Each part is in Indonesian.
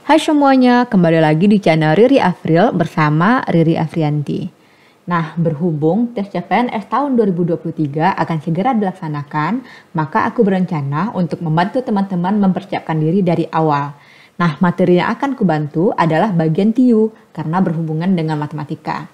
Hai semuanya, kembali lagi di channel Riri Afril bersama Riri Afrianti. Nah, berhubung tes CPNS tahun 2023 akan segera dilaksanakan, maka aku berencana untuk membantu teman-teman mempersiapkan diri dari awal. Nah, materi yang akan kubantu adalah bagian TIU karena berhubungan dengan matematika.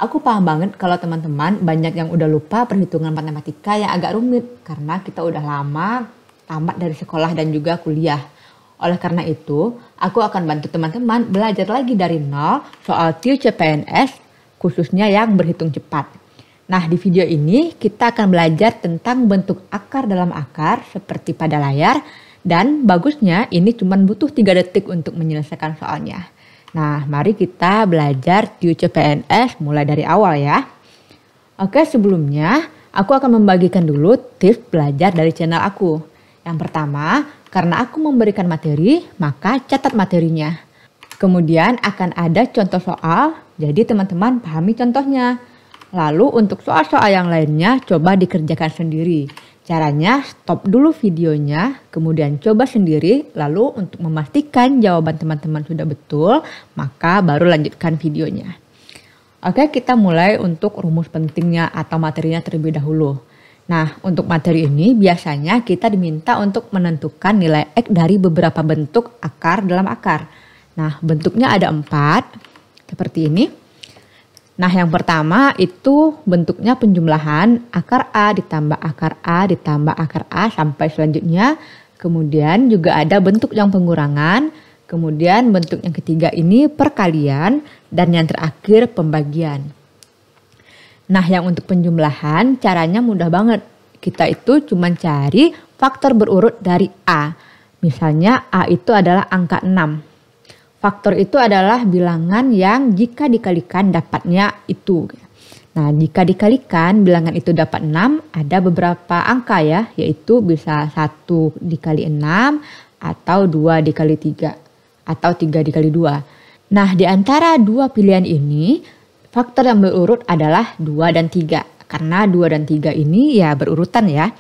Aku paham banget kalau teman-teman banyak yang udah lupa perhitungan matematika yang agak rumit karena kita udah lama tamat dari sekolah dan juga kuliah. Oleh karena itu, aku akan bantu teman-teman belajar lagi dari nol soal TIU CPNS, khususnya yang berhitung cepat. Nah, di video ini kita akan belajar tentang bentuk akar dalam akar seperti pada layar, dan bagusnya ini cuma butuh 3 detik untuk menyelesaikan soalnya. Nah, mari kita belajar TIU CPNS mulai dari awal ya. Oke, sebelumnya aku akan membagikan dulu tips belajar dari channel aku. Yang pertama, karena aku memberikan materi, maka catat materinya. Kemudian akan ada contoh soal, jadi teman-teman pahami contohnya. Lalu untuk soal-soal yang lainnya, coba dikerjakan sendiri. Caranya stop dulu videonya, kemudian coba sendiri, lalu untuk memastikan jawaban teman-teman sudah betul, maka baru lanjutkan videonya. Oke, kita mulai untuk rumus pentingnya atau materinya terlebih dahulu. Nah, untuk materi ini biasanya kita diminta untuk menentukan nilai X dari beberapa bentuk akar dalam akar. Nah, bentuknya ada 4, seperti ini. Nah, yang pertama itu bentuknya penjumlahan akar A ditambah akar A ditambah akar A sampai selanjutnya. Kemudian juga ada bentuk yang pengurangan. Kemudian bentuk yang ketiga ini perkalian. Dan yang terakhir pembagian. Nah, yang untuk penjumlahan caranya mudah banget. Kita itu cuma cari faktor berurut dari A. Misalnya A itu adalah angka 6. Faktor itu adalah bilangan yang jika dikalikan dapatnya itu. Nah, jika dikalikan bilangan itu dapat 6, ada beberapa angka ya, yaitu bisa 1 dikali 6, atau 2 dikali 3, atau 3 dikali 2. Nah, di antara dua pilihan ini, faktor yang berurut adalah 2 dan 3. Karena 2 dan 3 ini ya berurutan ya.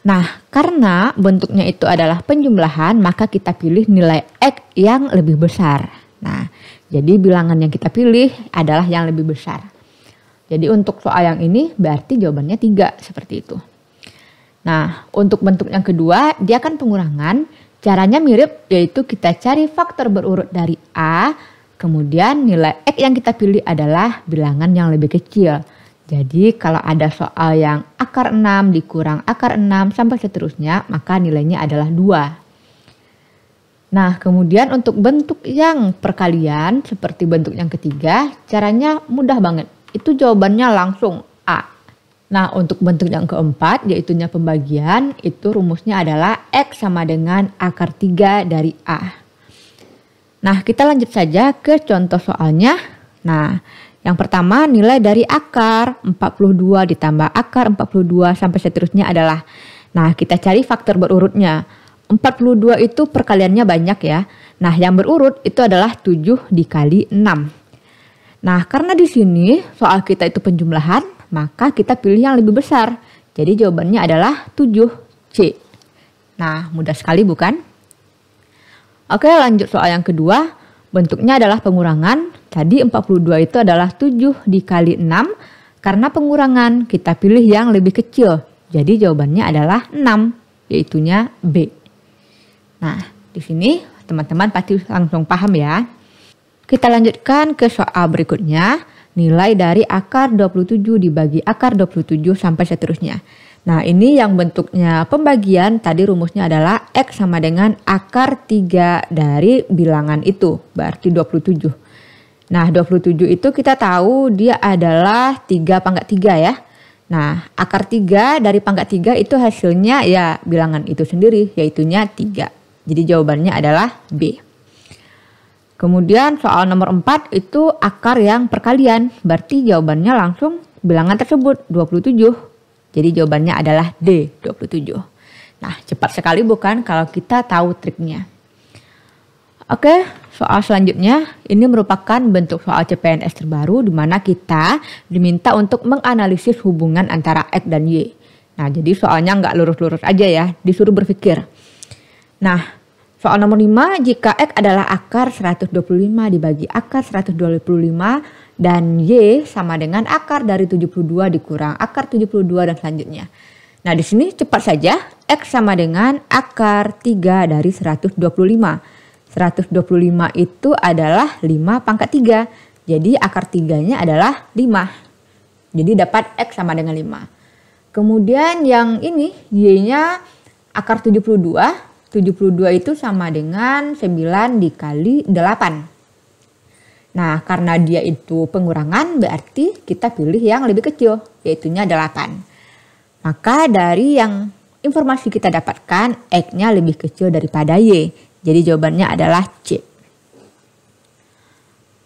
Nah, karena bentuknya itu adalah penjumlahan, maka kita pilih nilai X yang lebih besar. Nah, jadi bilangan yang kita pilih adalah yang lebih besar. Jadi untuk soal yang ini berarti jawabannya 3, seperti itu. Nah, untuk bentuk yang kedua, dia kan pengurangan. Caranya mirip, yaitu kita cari faktor berurut dari A, kemudian nilai X yang kita pilih adalah bilangan yang lebih kecil. Jadi kalau ada soal yang akar 6 dikurang akar 6 sampai seterusnya, maka nilainya adalah 2. Nah, kemudian untuk bentuk yang perkalian seperti bentuk yang ketiga, caranya mudah banget. Itu jawabannya langsung A. Nah, untuk bentuk yang keempat, yaitunya pembagian, itu rumusnya adalah X sama dengan akar 3 dari A. Nah, kita lanjut saja ke contoh soalnya. Nah, yang pertama nilai dari akar 42 ditambah akar 42 sampai seterusnya adalah. Nah, kita cari faktor berurutnya. 42 itu perkaliannya banyak ya. Nah, yang berurut itu adalah 7 dikali 6. Nah, karena di sini soal kita itu penjumlahan, maka kita pilih yang lebih besar. Jadi jawabannya adalah 7C. Nah, mudah sekali bukan? Oke, lanjut soal yang kedua. Bentuknya adalah pengurangan. Tadi 42 itu adalah 7 dikali 6. Karena pengurangan, kita pilih yang lebih kecil. Jadi jawabannya adalah 6, yaitunya B. Nah, di sini teman-teman pasti langsung paham ya. Kita lanjutkan ke soal berikutnya. Nilai dari akar 27 dibagi akar 27 sampai seterusnya. Nah, ini yang bentuknya pembagian, tadi rumusnya adalah X sama dengan akar 3 dari bilangan itu, berarti 27. Nah, 27 itu kita tahu dia adalah 3 pangkat 3 ya. Nah, akar 3 dari pangkat 3 itu hasilnya ya bilangan itu sendiri, yaitunya 3. Jadi jawabannya adalah B. Kemudian soal nomor 4 itu akar yang perkalian, berarti jawabannya langsung bilangan tersebut, 27. Jadi jawabannya adalah D, 27. Nah, cepat sekali bukan kalau kita tahu triknya. Oke, soal selanjutnya ini merupakan bentuk soal CPNS terbaru di mana kita diminta untuk menganalisis hubungan antara X dan Y. Nah, jadi soalnya nggak lurus-lurus aja ya, disuruh berpikir. Nah, Soal nomor 5, jika X adalah akar 125 dibagi akar 125 dan Y sama dengan akar dari 72 dikurang akar 72 dan selanjutnya. Nah, di sini cepat saja, X sama dengan akar 3 dari 125. 125 itu adalah 5 pangkat 3. Jadi akar 3-nya adalah 5. Jadi dapat X sama dengan 5. Kemudian yang ini, Y-nya akar 72. 72 itu sama dengan 9 dikali 8. Nah, karena dia itu pengurangan, berarti kita pilih yang lebih kecil, yaitunya 8. Maka dari yang informasi kita dapatkan, X-nya lebih kecil daripada Y. Jadi jawabannya adalah C.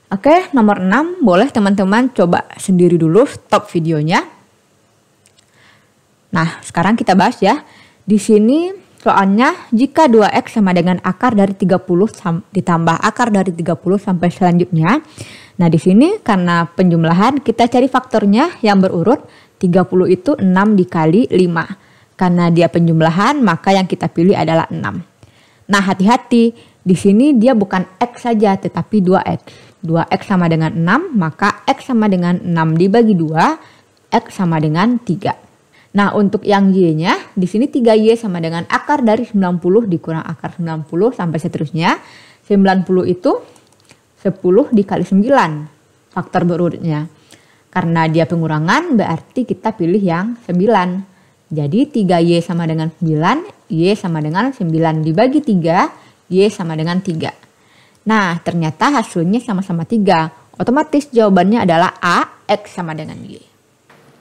Oke, nomor 6, boleh teman-teman coba sendiri dulu stop videonya. Nah, sekarang kita bahas ya. Di sini soalnya jika 2X sama dengan akar dari 30 ditambah akar dari 30 sampai selanjutnya. Nah, di sini karena penjumlahan kita cari faktornya yang berurut. 30 itu 6 dikali 5. Karena dia penjumlahan maka yang kita pilih adalah 6. Nah, hati-hati. Di sini dia bukan X saja tetapi 2X. 2X sama dengan 6 maka X sama dengan 6 dibagi 2. X sama dengan 3. Nah, untuk yang Y-nya, di sini 3Y sama dengan akar dari 90 dikurang akar 90 sampai seterusnya. 90 itu 10 dikali 9, faktor berurutnya. Karena dia pengurangan, berarti kita pilih yang 9. Jadi 3Y sama dengan 9, Y sama dengan 9 dibagi 3, Y sama dengan 3. Nah, ternyata hasilnya sama-sama 3. Otomatis jawabannya adalah A, X sama dengan Y.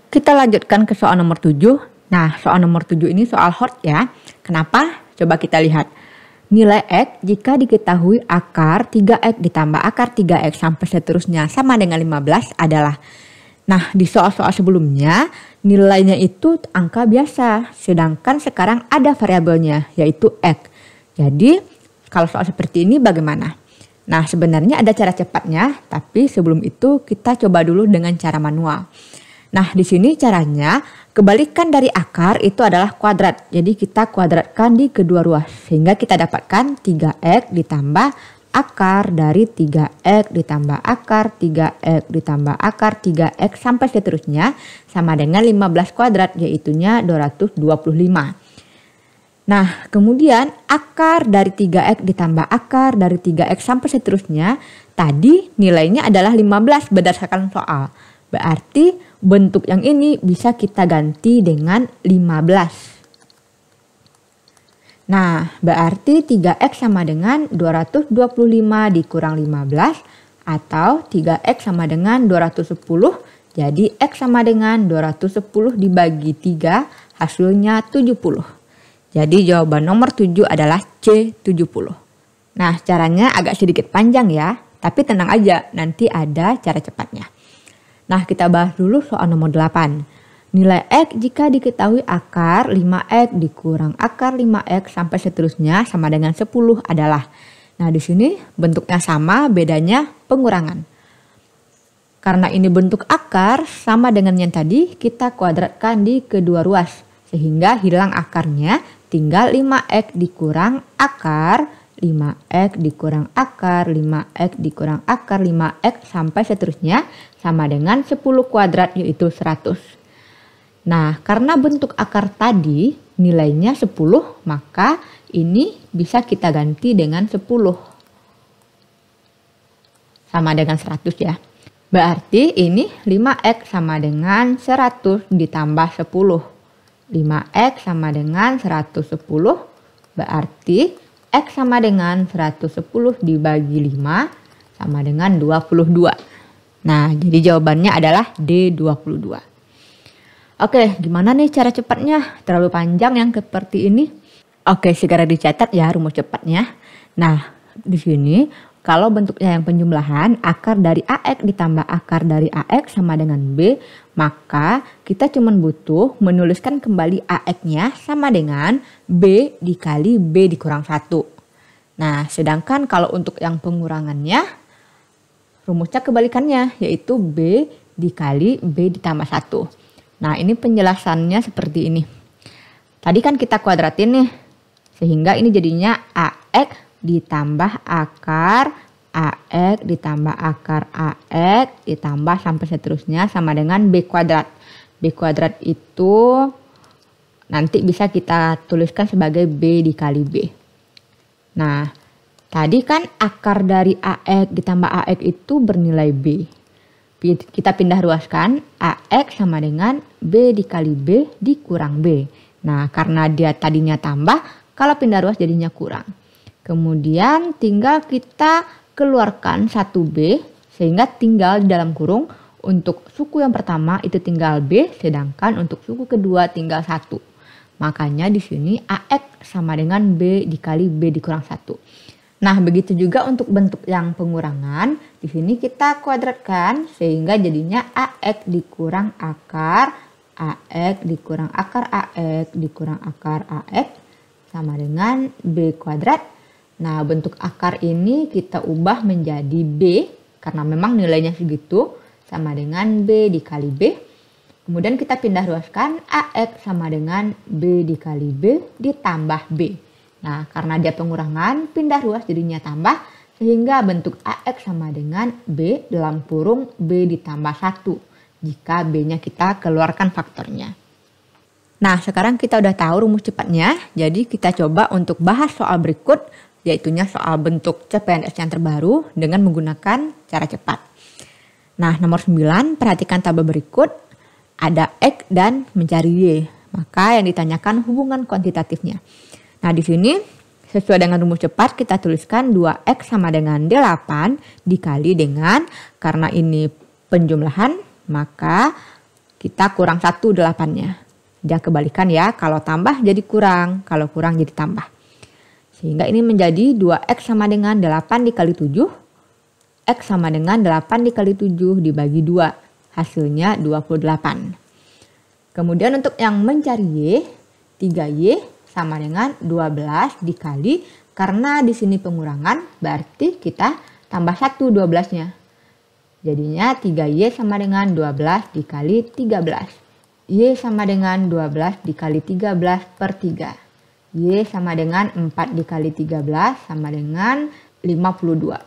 Kita lanjutkan ke soal nomor 7. Nah, soal nomor 7 ini soal hot ya. Kenapa? Coba kita lihat. Nilai X jika diketahui akar 3X ditambah akar 3X sampai seterusnya sama dengan 15 adalah. Nah, di soal-soal sebelumnya nilainya itu angka biasa. Sedangkan sekarang ada variabelnya yaitu X. Jadi, kalau soal seperti ini bagaimana? Nah, sebenarnya ada cara cepatnya. Tapi sebelum itu kita coba dulu dengan cara manual. Nah, di sini caranya kebalikan dari akar itu adalah kuadrat. Jadi kita kuadratkan di kedua ruas. Sehingga kita dapatkan 3X ditambah akar dari 3X ditambah akar 3X ditambah akar 3X sampai seterusnya sama dengan 15 kuadrat yaitunya 225. Nah, kemudian akar dari 3X ditambah akar dari 3X sampai seterusnya tadi nilainya adalah 15 berdasarkan soal. Berarti bentuk yang ini bisa kita ganti dengan 15. Nah, berarti 3X sama dengan 225 dikurang 15 atau 3X sama dengan 210. Jadi X sama dengan 210 dibagi 3 hasilnya 70. Jadi jawaban nomor 7 adalah C, 70. Nah, caranya agak sedikit panjang ya. Tapi tenang aja, nanti ada cara cepatnya. Nah, kita bahas dulu soal nomor 8. Nilai X jika diketahui akar 5X dikurang akar 5X sampai seterusnya sama dengan 10 adalah. Nah, di sini bentuknya sama, bedanya pengurangan. Karena ini bentuk akar sama dengan yang tadi, kita kuadratkan di kedua ruas. Sehingga hilang akarnya, tinggal 5X dikurang akar 5X dikurang akar 5X dikurang akar 5X sampai seterusnya sama dengan 10 kuadrat yaitu 100. Nah, karena bentuk akar tadi nilainya 10, maka ini bisa kita ganti dengan 10. Sama dengan 100 ya. Berarti ini 5X sama dengan 100 ditambah 10. 5X sama dengan 110 berarti X sama dengan 110 dibagi 5 sama dengan 22. Nah, jadi jawabannya adalah D22. Oke, gimana nih cara cepatnya? Terlalu panjang yang seperti ini? Oke, segera dicatat ya rumus cepatnya. Nah, di sini kalau bentuknya yang penjumlahan, akar dari AX ditambah akar dari AX sama dengan B, maka kita cuma butuh menuliskan kembali AX-nya sama dengan B dikali B dikurang 1. Nah, sedangkan kalau untuk yang pengurangannya, rumusnya kebalikannya, yaitu B dikali B ditambah 1. Nah, ini penjelasannya seperti ini. Tadi kan kita kuadratin nih, sehingga ini jadinya AX ditambah akar AX ditambah akar AX ditambah sampai seterusnya sama dengan B kuadrat. B kuadrat itu nanti bisa kita tuliskan sebagai B dikali B. Nah, tadi kan akar dari AX ditambah AX itu bernilai B. Kita pindah ruaskan, AX sama dengan B dikali B dikurang B. Nah, karena dia tadinya tambah, kalau pindah ruas jadinya kurang. Kemudian tinggal kita keluarkan 1B, sehingga tinggal di dalam kurung untuk suku yang pertama itu tinggal B, sedangkan untuk suku kedua tinggal 1. Makanya di sini AX sama dengan B dikali B dikurang 1. Nah, begitu juga untuk bentuk yang pengurangan. Di sini kita kuadratkan sehingga jadinya AX dikurang akar AX dikurang akar AX dikurang akar AX sama dengan B kuadrat. Nah, bentuk akar ini kita ubah menjadi B karena memang nilainya segitu sama dengan B dikali B. Kemudian kita pindah ruaskan AX sama dengan B dikali B ditambah B. Nah, karena dia pengurangan, pindah ruas jadinya tambah, sehingga bentuk AX sama dengan B dalam kurung B ditambah 1, jika B-nya kita keluarkan faktornya. Nah, sekarang kita udah tahu rumus cepatnya, jadi kita coba untuk bahas soal berikut, yaitunya soal bentuk CPNS yang terbaru dengan menggunakan cara cepat. Nah, nomor 9, perhatikan tabel berikut, ada X dan mencari Y, maka yang ditanyakan hubungan kuantitatifnya. Nah, di sini sesuai dengan rumus cepat kita tuliskan 2X sama dengan 8 dikali dengan, karena ini penjumlahan, maka kita kurang 1 8-nya. Dia kebalikan ya, kalau tambah jadi kurang, kalau kurang jadi tambah. Sehingga ini menjadi 2X sama dengan 8 dikali 7, X sama dengan 8 dikali 7 dibagi 2, hasilnya 28. Kemudian untuk yang mencari Y, 3Y sama dengan 12 dikali, karena di sini pengurangan berarti kita tambah 1 12-nya. Jadinya 3Y sama dengan 12 dikali 13. Y sama dengan 12 dikali 13 per 3. Y sama dengan 4 dikali 13 sama dengan 52.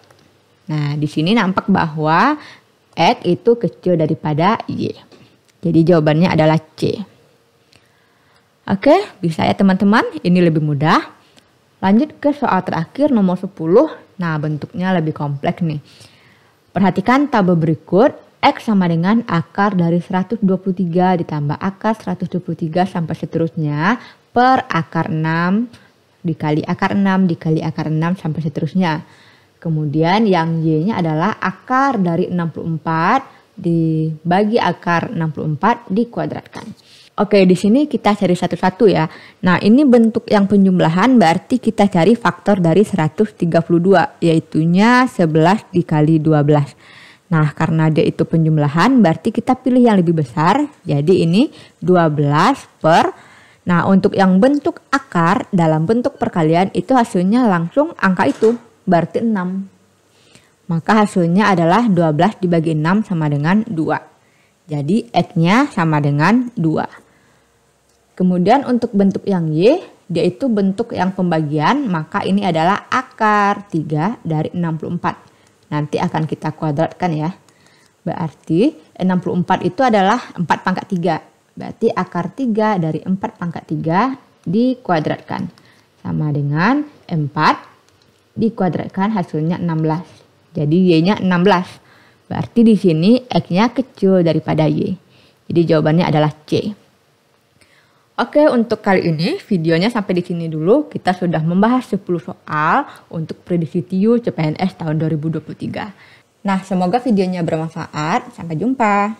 Nah, di sini nampak bahwa X itu kecil daripada Y. Jadi jawabannya adalah C. Oke, bisa ya teman-teman, ini lebih mudah. Lanjut ke soal terakhir nomor 10. Nah, bentuknya lebih kompleks nih. Perhatikan tabel berikut, X sama dengan akar dari 123 ditambah akar 123 sampai seterusnya per akar 6 dikali akar 6 dikali akar 6 sampai seterusnya. Kemudian yang Y-nya adalah akar dari 64 dibagi akar 64 dikuadratkan. Oke, di sini kita cari satu-satu ya. Nah, ini bentuk yang penjumlahan berarti kita cari faktor dari 132, yaitunya 11 dikali 12. Nah, karena dia itu penjumlahan berarti kita pilih yang lebih besar. Jadi ini 12 per. Nah, untuk yang bentuk akar dalam bentuk perkalian itu hasilnya langsung angka itu, berarti 6. Maka hasilnya adalah 12 dibagi 6 sama dengan 2. Jadi X-nya sama dengan 2. Kemudian untuk bentuk yang Y, dia itu bentuk yang pembagian, maka ini adalah akar 3 dari 64. Nanti akan kita kuadratkan ya. Berarti 64 itu adalah 4 pangkat 3. Berarti akar 3 dari 4 pangkat 3 dikuadratkan. Sama dengan 4 dikuadratkan hasilnya 16. Jadi Y-nya 16. Berarti di sini X-nya kecil daripada Y. Jadi jawabannya adalah C. Oke, untuk kali ini videonya sampai di sini dulu. Kita sudah membahas 10 soal untuk prediksi TIU CPNS tahun 2023. Nah, semoga videonya bermanfaat. Sampai jumpa.